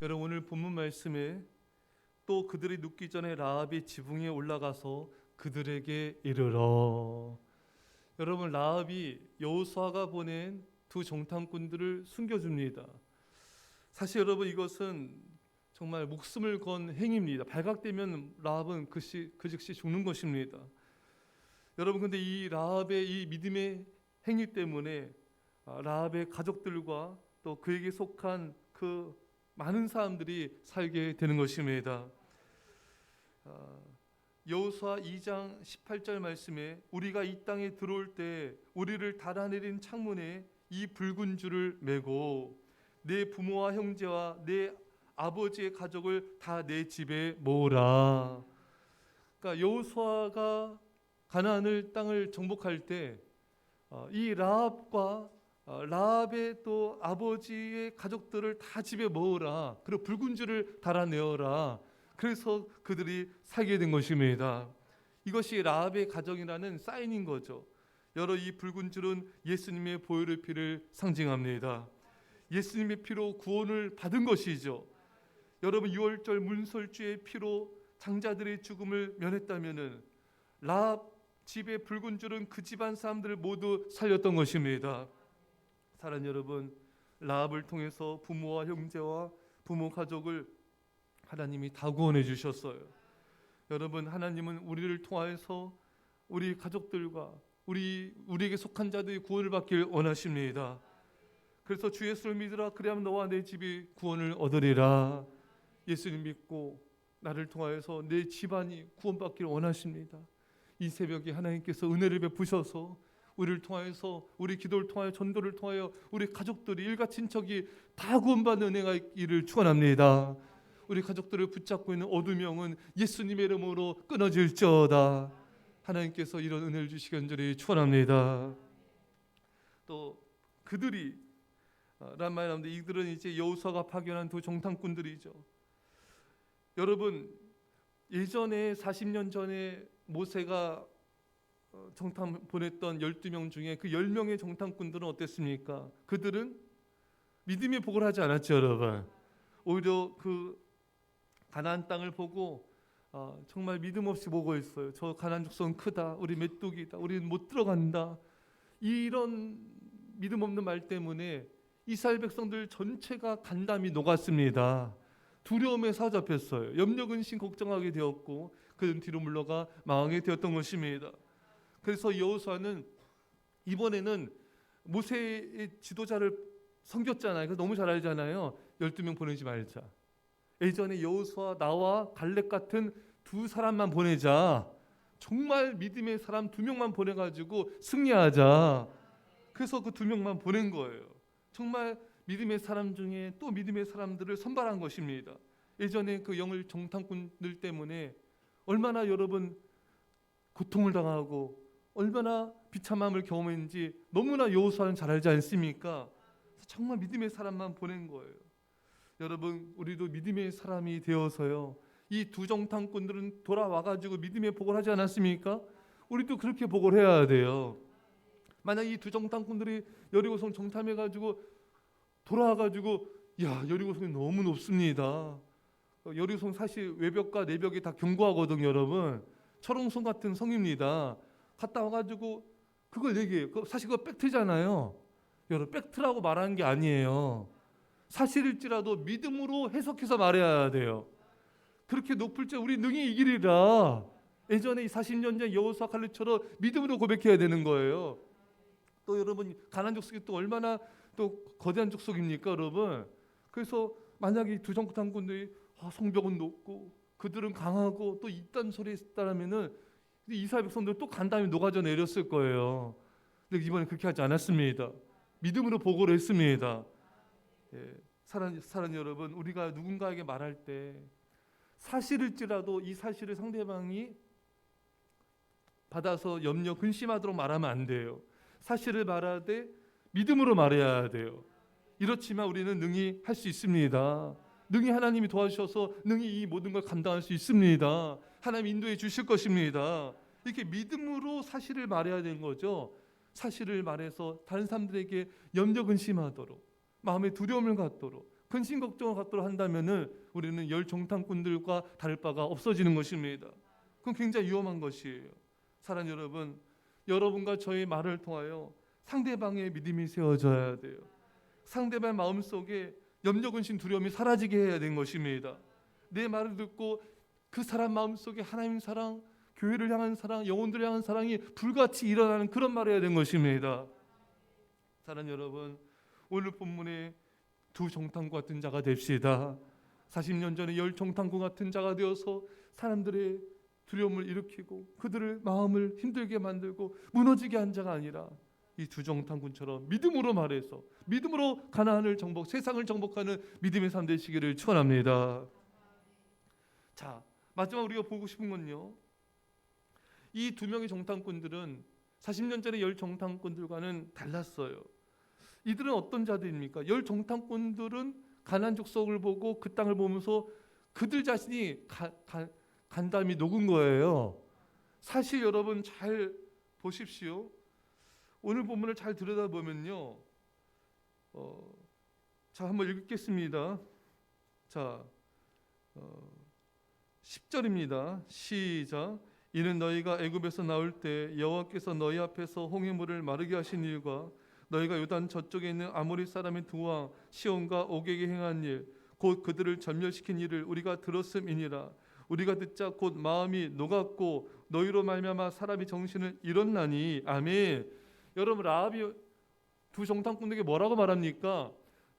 여러분, 오늘 본문 말씀에 또 그들이 눕기 전에 라합이 지붕에 올라가서 그들에게 이르러. 여러분, 라합이 여호수아가 보낸 두 정탐꾼들을 숨겨줍니다. 사실 여러분, 이것은 정말 목숨을 건 행위입니다. 발각되면 라합은 그 즉시 죽는 것입니다. 여러분, 근데 이 라합의 이 믿음의 행위 때문에 라합의 가족들과 또 그에게 속한 그 많은 사람들이 살게 되는 것입니다. 여호수아 2장 18절 말씀에 우리가 이 땅에 들어올 때 우리를 달아내린 창문에 이 붉은 줄을 메고 내 부모와 형제와 내 아버지의 가족을 다 내 집에 모으라. 그러니까 여호수아가 가나안을 땅을 정복할 때 이 라합과 라합의 또 아버지의 가족들을 다 집에 모으라. 그리고 붉은 줄을 달아내어라. 그래서 그들이 살게 된 것입니다. 이것이 라합의 가정이라는 사인인 거죠. 여러 이 붉은 줄은 예수님의 보혈의 피를 상징합니다. 예수님의 피로 구원을 받은 것이죠. 여러분, 유월절 문설주의 피로 장자들의 죽음을 면했다면은 라합 집의 붉은 줄은 그 집안 사람들을 모두 살렸던 것입니다. 사랑하는 여러분, 라합을 통해서 부모와 형제와 부모 가족을 하나님이 다 구원해 주셨어요. 여러분, 하나님은 우리를 통하여서 우리 가족들과 우리에게 속한 자들이 구원을 받길 원하십니다. 그래서 주 예수를 믿으라. 그래야만 너와 내 집이 구원을 얻으리라. 예수님 믿고 나를 통하여서 내 집안이 구원받기를 원하십니다. 이 새벽에 하나님께서 은혜를 베푸셔서 우리를 통하여서 우리 기도를 통하여 전도를 통하여 우리 가족들이 일가 친척이 다 구원받는 은혜가 있기를 축원합니다. 우리 가족들을 붙잡고 있는 어둠의 영은 예수님의 이름으로 끊어질지어다. 하나님께서 이런 은혜를 주시기 간절히 축원합니다. 또 그들이 란 말이 나오는데 이들은 이제 여호수아가 파견한 두 정탐꾼들이죠. 여러분, 예전에 40년 전에 모세가 정탐 보냈던 12명 중에 그 10명의 정탐꾼들은 어땠습니까? 그들은 믿음의 복을 하지 않았죠, 여러분. 오히려 그 가나안 땅을 보고 정말 믿음 없이 보고 있어요. 저 가나안 족속은 크다, 우리 메뚜기다, 우리는 못 들어간다. 이런 믿음 없는 말 때문에 이스라엘 백성들 전체가 간담이 녹았습니다. 두려움에 사로잡혔어요. 염려 근심 걱정하게 되었고 그는 뒤로 물러가 망하게 되었던 것입니다. 그래서 여호수아는 이번에는 모세의 지도자를 섬겼잖아요. 그래서 너무 잘 알잖아요. 12명 보내지 말자. 예전에 여호수아 나와 갈렙 같은 두 사람만 보내자. 정말 믿음의 사람 2명만 보내가지고 승리하자. 그래서 그 2명만 보낸 거예요. 정말 믿음의 사람 중에 또 믿음의 사람들을 선발한 것입니다. 예전에 그 영을 정탐꾼들 때문에 얼마나 여러분 고통을 당하고 얼마나 비참함을 경험했는지 너무나 여호수아는 잘 알지 않습니까? 정말 믿음의 사람만 보낸 거예요. 여러분, 우리도 믿음의 사람이 되어서요, 이 두 정탐꾼들은 돌아와가지고 믿음의 복을 하지 않았습니까? 우리도 그렇게 복을 해야 돼요. 만약 이 두 정탐꾼들이 여리고성 정탐해가지고 돌아와가지고 야, 여리고성이 너무 높습니다. 여리고성 사실 외벽과 내벽이 다 견고하거든요, 여러분. 철옹성 같은 성입니다. 갔다 와가지고 그걸 얘기해요. 사실 그거 팩트잖아요. 여러분, 팩트라고 말하는 게 아니에요. 사실일지라도 믿음으로 해석해서 말해야 돼요. 그렇게 높을 때 우리 능히 이기리라. 예전에 40년 전 여호수아 갈렙처럼 믿음으로 고백해야 되는 거예요. 또 여러분, 가나안 족속이 또 얼마나 또 거대한 족속입니까, 여러분? 그래서 만약에 두 정탐꾼들이 성벽은 높고 그들은 강하고 또 이딴 소리 했다라면은 이스라엘 백성들 또 간담이 녹아져 내렸을 거예요. 근데 이번에 그렇게 하지 않았습니다. 믿음으로 보고를 했습니다. 사랑하는 여러분, 우리가 누군가에게 말할 때 사실일지라도 이 사실을 상대방이 받아서 염려 근심하도록 말하면 안 돼요. 사실을 말하되 믿음으로 말해야 돼요. 이렇지만 우리는 능히 할 수 있습니다. 능히 하나님이 도와주셔서 능히 이 모든 걸 감당할 수 있습니다. 하나님 인도해 주실 것입니다. 이렇게 믿음으로 사실을 말해야 되는 거죠. 사실을 말해서 다른 사람들에게 염려 근심하도록, 마음에 두려움을 갖도록, 근심 걱정을 갖도록 한다면은 우리는 열 정탐꾼들과 다를 바가 없어지는 것입니다. 그건 굉장히 위험한 것이에요. 사랑하는 여러분, 여러분과 저의 말을 통하여 상대방의 믿음이 세워져야 돼요. 상대방 마음속에 염려, 근심, 두려움이 사라지게 해야 되는 것입니다. 내 말을 듣고 그 사람 마음속에 하나님 사랑, 교회를 향한 사랑, 영혼들을 향한 사랑이 불같이 일어나는 그런 말을 해야 되는 것입니다. 사랑하는 여러분, 오늘 본문에 두 정탐꾼 같은 자가 됩시다. 40년 전에 열 정탐꾼 같은 자가 되어서 사람들의 두려움을 일으키고 그들의 마음을 힘들게 만들고 무너지게 한 자가 아니라 이 두 정탐꾼처럼 믿음으로 말해서 믿음으로 가나안을 정복, 세상을 정복하는 믿음의 삶 되시기를 축원합니다. 자, 마지막 우리가 보고 싶은 건요, 이 두 명의 정탐꾼들은 40년 전에 열 정탐꾼들과는 달랐어요. 이들은 어떤 자들입니까? 열 정탐꾼들은 가나안 족속을 보고 그 땅을 보면서 그들 자신이 간담이 녹은 거예요. 사실 여러분 잘 보십시오. 오늘 본문을 잘 들여다보면요, 자, 한번 읽겠습니다. 자, 10절입니다. 시작. 이는 너희가 애굽에서 나올 때 여호와께서 너희 앞에서 홍해물을 마르게 하신 일과 너희가 요단 저쪽에 있는 아모리 사람의 두 왕 시온과 옥에게 행한 일, 곧 그들을 전멸시킨 일을 우리가 들었음이니라. 우리가 듣자 곧 마음이 녹았고 너희로 말미암아 사람이 정신을 잃었나니. 아멘. 여러분, 라합이 두 정탐꾼에게 뭐라고 말합니까?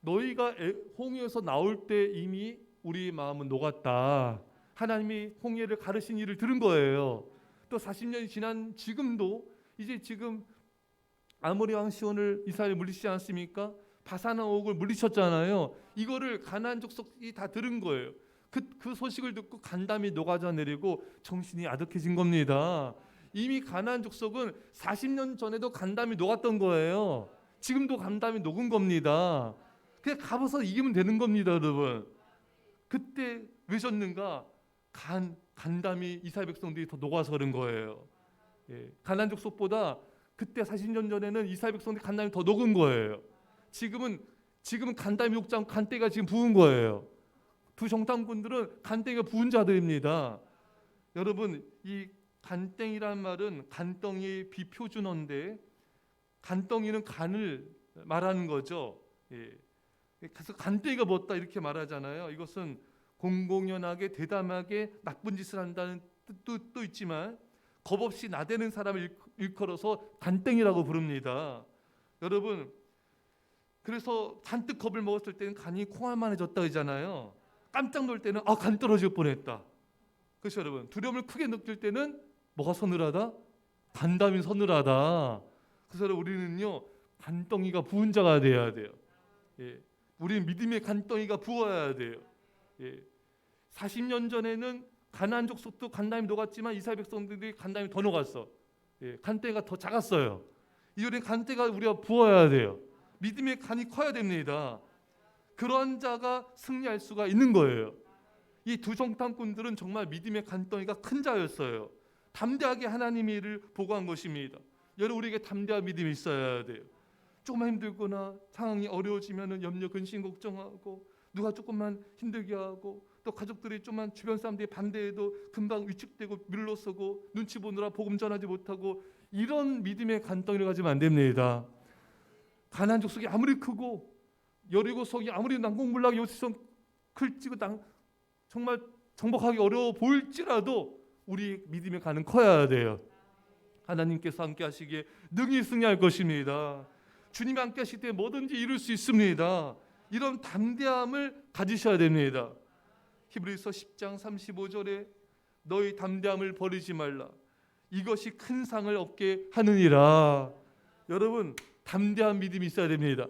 너희가 홍해에서 나올 때 이미 우리 마음은 녹았다. 하나님이 홍해를 가르신 일을 들은 거예요. 또 40년이 지난 지금도 이제 지금 아모리 왕 시온을 이스라엘이 물리치지 않습니까? 바산한 옥을 물리쳤잖아요. 이거를 가나안 족속이 다 들은 거예요. 그 소식을 듣고 간담이 녹아져 내리고 정신이 아득해진 겁니다. 이미 가나안 족속은 40년 전에도 간담이 녹았던 거예요. 지금도 간담이 녹은 겁니다. 그냥 가봐서 이기면 되는 겁니다, 여러분. 그때 왜 졌는가? 간담이 이스라엘 백성들이 더 녹아서 그런 거예요. 예, 가나안 족속보다 그때 40년 전에는 이스라엘 백성들이 간담이 더 녹은 거예요. 지금은 간담이 녹지 않고 간대가 지금 부은 거예요. 두 정탐꾼들은 간땡이가 부은 자들입니다. 여러분, 이 간땡이란 말은 간덩이의 비표준어인데 간덩이는 간을 말하는 거죠. 예. 그래서 간땡이가 뭐다 이렇게 말하잖아요. 이것은 공공연하게 대담하게 나쁜 짓을 한다는 뜻도 있지만 겁없이 나대는 사람을 일컬어서 간땡이라고 부릅니다. 여러분, 그래서 잔뜩 겁을 먹었을 때는 간이 콩알만해졌다 하잖아요. 깜짝 놀 때는 간 떨어질 뻔했다. 그렇죠, 여러분. 두려움을 크게 느낄 때는 뭐가 서늘하다? 간담이 서늘하다. 그래서 우리는요, 간덩이가 부은 자가 돼야 돼요. 예. 우리는 믿음의 간덩이가 부어야 돼요. 예. 40년 전에는 가나안 족속도 간담이 녹았지만 이스라엘 백성들이 간담이 더 녹았어. 예. 간대가 더 작았어요. 이번에 간대가 우리가 부어야 돼요. 믿음의 간이 커야 됩니다. 그런 자가 승리할 수가 있는 거예요. 이 두 정탐꾼들은 정말 믿음의 간덩이가 큰 자였어요. 담대하게 하나님의 일을 보고한 것입니다. 여러분, 우리에게 담대한 믿음이 있어야 돼요. 조금만 힘들거나 상황이 어려워지면 염려, 근심, 걱정하고 누가 조금만 힘들게 하고 또 가족들이 좀만 주변 사람들이 반대해도 금방 위축되고 밀러서고 눈치 보느라 복음 전하지 못하고 이런 믿음의 간덩이를 가지면 안 됩니다. 가나안 족속이 아무리 크고 여리고 속이 아무리 난공불락 요새성 클지고 정말 정복하기 어려워 보일지라도 우리 믿음의 간은 커야 돼요. 하나님께서 함께 하시기에 능히 승리할 것입니다. 주님이 함께 하실 때 뭐든지 이룰 수 있습니다. 이런 담대함을 가지셔야 됩니다. 히브리서 10장 35절에 너희 담대함을 버리지 말라. 이것이 큰 상을 얻게 하느니라. 여러분, 담대한 믿음이 있어야 됩니다.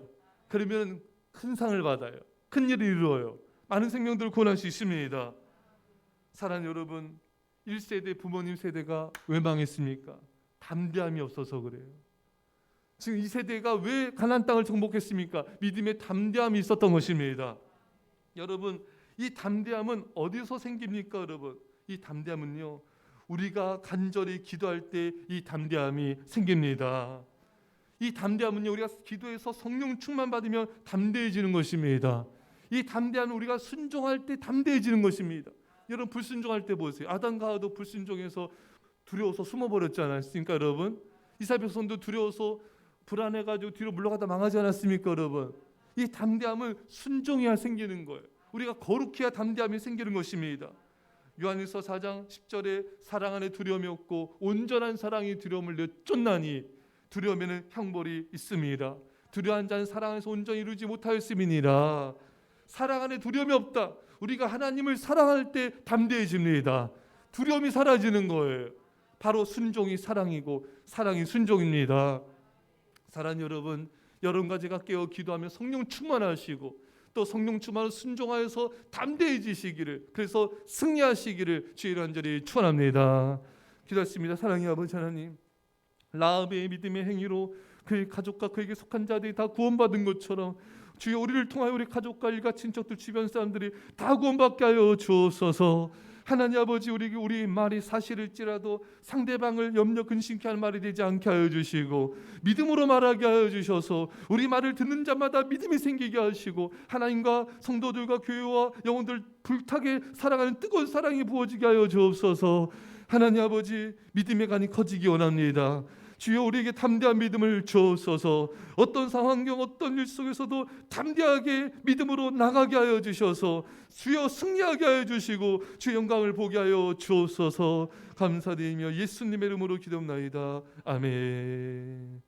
그러면 큰 상을 받아요. 큰 일을 이루어요. 많은 생명들을 구원할 수 있습니다. 사랑하는 여러분, 1세대 부모님 세대가 왜 망했습니까? 담대함이 없어서 그래요. 지금 이 세대가 왜 가나안 땅을 정복했습니까? 믿음의 담대함이 있었던 것입니다. 여러분, 이 담대함은 어디서 생깁니까, 여러분? 이 담대함은요, 우리가 간절히 기도할 때 이 담대함이 생깁니다. 이 담대함은요, 우리가 기도해서 성령 충만 받으면 담대해지는 것입니다. 이 담대함은 우리가 순종할 때 담대해지는 것입니다. 여러분 불순종할 때 보세요. 아담과 하와도 불순종해서 두려워서 숨어버렸지 않았습니까 여러분? 이삭의 백성도 두려워서 불안해가지고 뒤로 물러가다 망하지 않았습니까 여러분? 이 담대함은 순종해야 생기는 거예요. 우리가 거룩해야 담대함이 생기는 것입니다. 요한일서 4장 10절에 사랑 안에 두려움이 없고 온전한 사랑이 두려움을 내쫓나니 두려움에는 형벌이 있습니다. 두려워한 자는 사랑 안에서 온전히 이루지 못하였음이니라. 사랑 안에 두려움이 없다. 우리가 하나님을 사랑할 때 담대해집니다. 두려움이 사라지는 거예요. 바로 순종이 사랑이고 사랑이 순종입니다. 사랑하는 여러분, 여러분과 제가 깨어 기도하며 성령 충만하시고 또 성령 충만으로 순종하여서 담대해지시기를, 그래서 승리하시기를 주의 간절히 축원합니다. 기도했습니다. 사랑의 아버지 하나님, 라합의 믿음의 행위로 그의 가족과 그에게 속한 자들이 다 구원받은 것처럼 주여 우리를 통하여 우리 가족과 일가 친척들 주변 사람들이 다 구원받게 하여 주옵소서. 하나님 아버지, 우리 말이 사실일지라도 상대방을 염려 근심케 할 말이 되지 않게 하여 주시고 믿음으로 말하게 하여 주셔서 우리 말을 듣는 자마다 믿음이 생기게 하시고 하나님과 성도들과 교회와 영혼들 불타게 사랑하는 뜨거운 사랑이 부어지게 하여 주옵소서. 하나님 아버지, 믿음의 간이 커지기 원합니다. 주여 우리에게 담대한 믿음을 주옵소서. 어떤 상황경 어떤 일 속에서도 담대하게 믿음으로 나가게 하여 주셔서 주여 승리하게 하여 주시고 주의 영광을 보게 하여 주옵소서. 감사드리며 예수님의 이름으로 기도합나이다. 아멘.